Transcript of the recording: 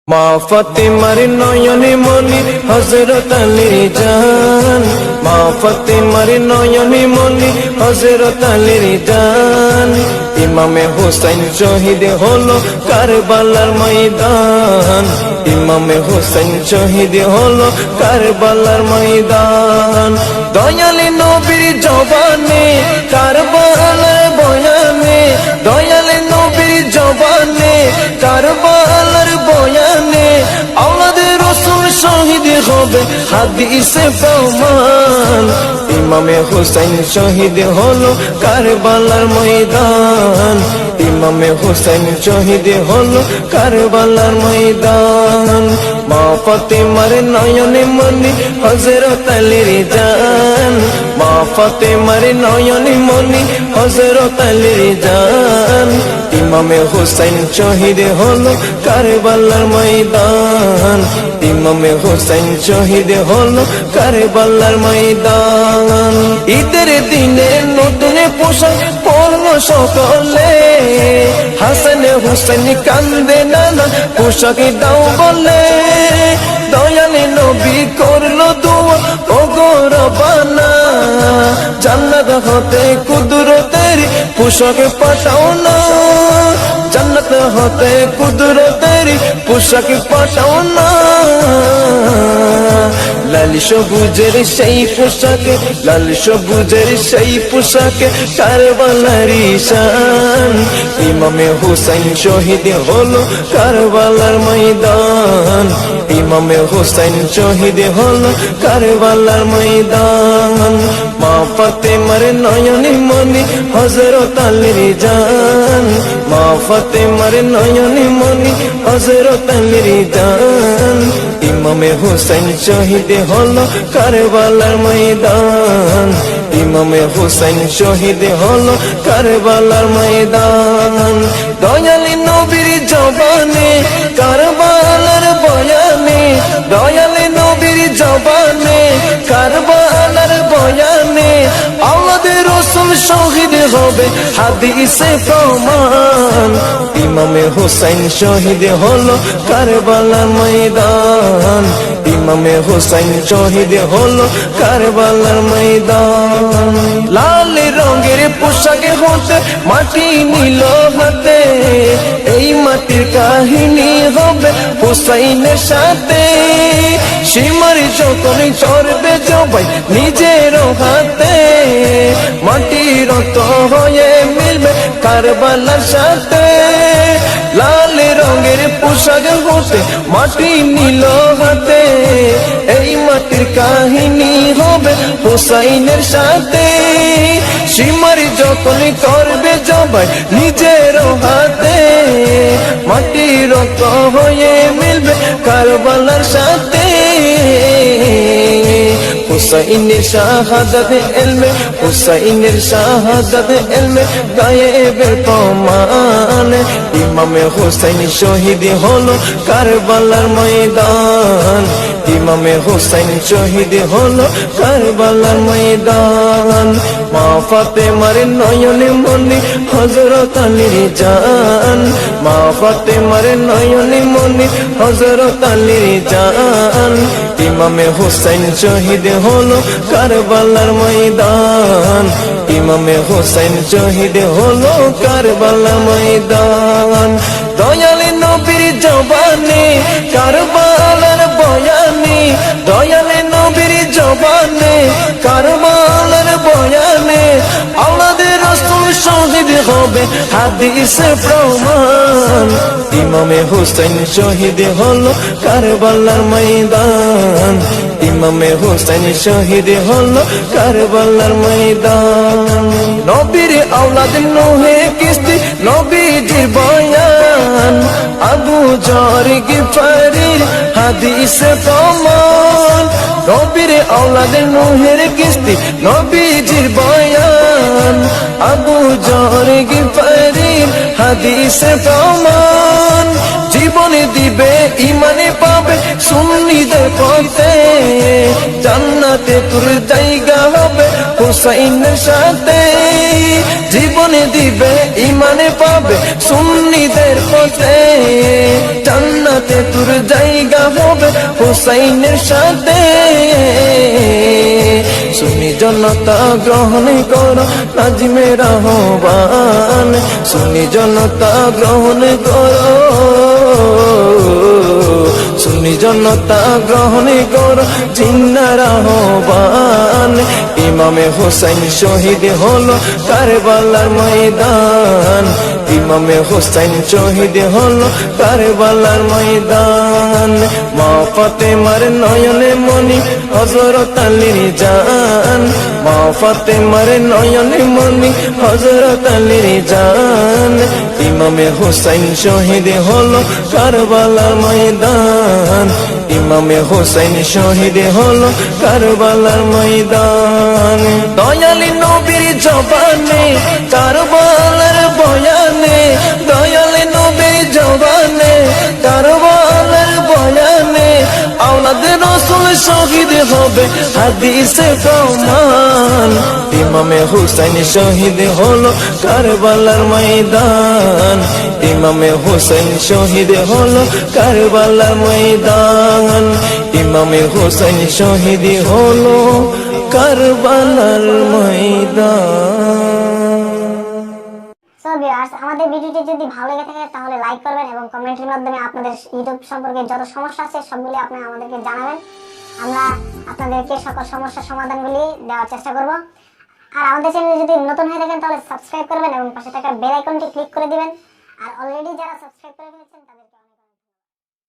মা ফাতেমার নয়নে মনি হযরত আলীর জান, মা ফাতেমার নয়নে মনি হযরত আলীর জান। ইমামে হোসেন শহীদ হলো কারবালার ময়দান, ইমামে হোসেন শহীদ হলো কারবালার ময়দান। দয়ালে নবীর জবানে কারবালার বয়ানে, দয়ালে নবীর জবানে কারবালার বয়ানে আওলাদের রাসূল শহীদ হবে হাদিসে প্রমাণ। ইমামে হোসেন শহীদ হলো কারবালার ময়দান, ইমামে হোসেন শহীদ হলো কারবালার ময়দান। মা ফাতেমার নয়নে মনি হযরত আলীর জান, মা ফাতেমার নয়নে মনি হযরত আলীর জান। ইমামে হোসেন শহীদ হলো কারবালার ময়দান, ইমামে হোসেন শহীদ হলো কারবালার ময়দান। ঈদের দিনে নতুন পোশাক পরলো সকলে, হাসান হুসেন কান্দে নানা পোশাক দাও বলে। দয়ালে নবী করলো দোয়া ও গো রব্বানা, জান্নাত হতে কুদরতের পোশাক পাঠাও না, জান্নাত হতে কুদরতের পোশাক পাঠাও না। লাল সবুজের সেই পোশাকে, লাল সবুজের সেই পোশাকে কারবালার ঈশান। ইমামে হোসেন শহীদ হলো কারবালার ময়দান, ইমামে হোসেন শহীদ হলো কারবালার ময়দান। মা ফাতেমার নয়নে মনি হযরত আলীর জান, মা ফাতেমার নয়নে মনি হযরত আলীর জান। ইমামে হোসেন শহীদ হলো কারবালার ময়দান, ইমামে হোসেন শহীদ হলো কারবালার ময়দান। দয়ালে নবীর জবানে কারবালার বয়ানে, দয়ালে নবীর জবানে কারবালার বয়ানে আওলাদের রাসূল শহীদ হবে হাদিসে প্রমাণ। ইমামে হোসেন শহীদ হলো কারবালার ময়দান, ইমামে হোসেন শহীদ হলো কারবালার ময়দান। লাল রঙের পোশাকে হতে মাটি নিল হাতে, এই মাটির কাহিনী হবে হুসাইনের সাথে। সীমার যখন চড়বে জবাই নিজের হাতে, মাটির রক্ত হয়ে মিলবে কারবালার সাথে। লাল রঙের পোশাক হতে মাটি নিল হাতে, এই মাটির কাহিনী হবে হুসাইনের সাথে। সীমার যখন করবে জবাই নিজের হাতে, মাটির রক্ত হয়ে মিলবে কারবালার সাথে। হুসাইনের শাহাদাত ইলমে, হুসাইনের শাহাদাত ইলমে গায়েবের প্রমাণ। ইমামে হোসেন শহীদ হলো কারবালার ময়দান, ইমামে হোসেন শহীদ হলো কারবালার ময়দান। মা ফাতেমার নয়নে মনি হযরত আলীর জান, মা ফাতেমার নয়নে মনি হযরত আলীর জান। ইমামে হোসেন শহীদ হলো কারবালার ময়দান, ইমামে হোসেন শহীদ হলো কারবালার ময়দান। দয়ালে নবীর জবানে কারবালার বয়ানে, দয়ালে নবীর জবানে কারবালার বয়ানে আওলাদের রাসূল শহীদ হবে হাদিসে প্রমাণ। ইমামে হোসেন শহীদ হলো কারবালার ময়দান, ইমামে হোসেন শহীদ হলো কারবালার ময়দান। নবীর আওলাদ নূহে কিস্তি নবীজির বয়ান, আবু যর গিফারির হাদিসে প্রমাণ। নবীর আওলাদ নূহের কিস্তি নবীজির বয়ান, আবু যর গিফারির হাদিসে প্রমাণ। জীবনে দিবে ইমানে পাবে সুন্নিদের পথে, জান্নাতে তোর জায়গা হবে হুসাইনের সাথে। জীবনে দিবে ইমানে পাবে সুন্নিদের পথে জান্নাতে তোর জায়গা হবে হুসাইনের সাথে সুন্নি জনতা গ্রহণ করো নাজিমের আহ্বান সুন্নি জনতা গ্রহণ করো সুন্নি জনতা গ্রহণ করো জিন্নার আহ্বান ইমামে হুসাইন শহীদ হলো কারবালার ময়দান ইমামে হুসাইন শহীদ হলো কারবালার ময়দান মা ফাতেমার নয়নে মনি হযরত আলীর জান মা ফাতেমার নয়নে মনি হযরত আলীর জান ইমামে হুসাইন শহীদ হলো কারবালার ময়দান ইমামে হুসাইন শহীদ হলো কারবালার ময়দান দয়ালি নবীর জবানে কারবালার বয়ানে দয়ালি নবীর জবানে কারবালার বয়ানে আওলাদ রাসূল শহীদ হবে হাদিসে প্রমাণ ইমামে হুসাইন শহীদ হলো কারবালার ময়দান ইমামে হুসাইন শহীদ হলো কারবালার ময়দান ইমামে হুসাইন শহীদ হলো কারবালার ময়দান। সো ভিউয়ার্স, আমাদের ভিডিওটি যদি ভালো লেগে থাকে তাহলে লাইক করবেন এবং কমেন্টের মাধ্যমে আপনাদের ইউটিউব সম্পর্কে যত সমস্যা আছে সবগুলি আপনারা আমাদেরকে জানাবেন। আমরা আপনাদেরকে সকল সমস্যার সমাধানগুলি দেওয়ার চেষ্টা করব। আর আমাদের চ্যানেলে যদি নতুন হয়ে থাকেন তাহলে সাবস্ক্রাইব করবেন এবং পাশে থাকা বেল আইকনটি ক্লিক করে দিবেন। আর অলরেডি যারা সাবস্ক্রাইব করে ফেলেছেন তাদের